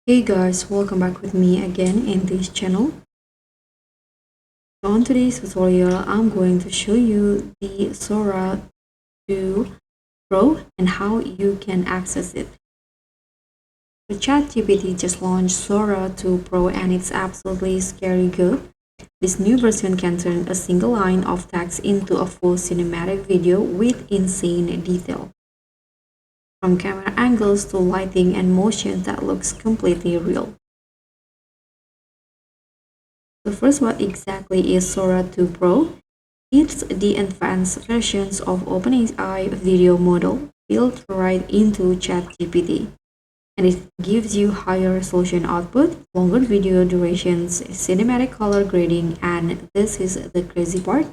Hey guys, welcome back with me again in this channel. On today's tutorial, I'm going to show you the Sora 2 Pro and how you can access it. The ChatGPT just launched Sora 2 Pro and it's absolutely scary good. This new version can turn a single line of text into a full cinematic video with insane detail. From camera angles to lighting and motion that looks completely real. So first, what exactly is Sora 2 Pro? It's the advanced versions of openai video model built right into ChatGPT. And it gives you higher resolution output, longer video durations, cinematic color grading, and this is the crazy part,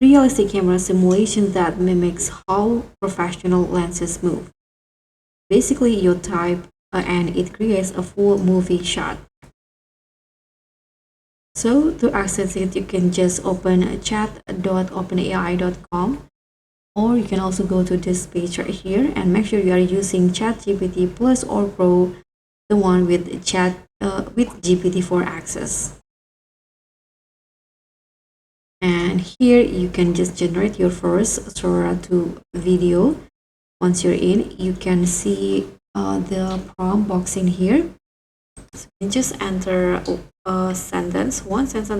realistic camera simulation that mimics how professional lenses move. Basically, you type and it creates a full movie shot. So to access it, you can just open chat.openai.com, or you can also go to this page right here and make sure you are using ChatGPT Plus or Pro, the one with GPT-4 access. And here you can just generate your first Sora 2 video. Once you're in, you can see the prompt box in here. So you just enter one sentence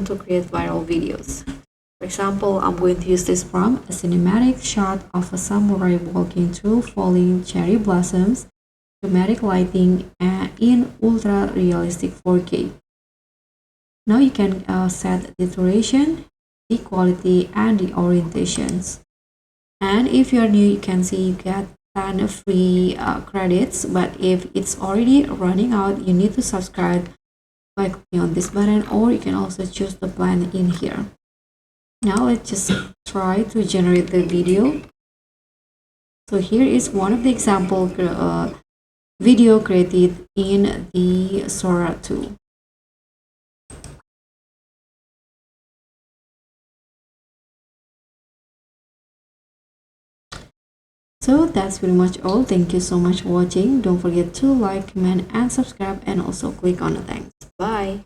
to create viral videos. For example, I'm going to use this prompt: a cinematic shot of a samurai walking through falling cherry blossoms, dramatic lighting, in ultra realistic 4K. Now you can set the duration, the quality, and the orientations. And if you're new, you can see you get 10 free credits, but if it's already running out, you need to subscribe by clicking on this button, or you can also choose the plan in here. Now let's just try to generate the video. So here is one of the example video created in the Sora 2. So that's pretty much all. Thank you so much for watching. Don't forget to like, comment, and subscribe, and also click on the thanks. Bye.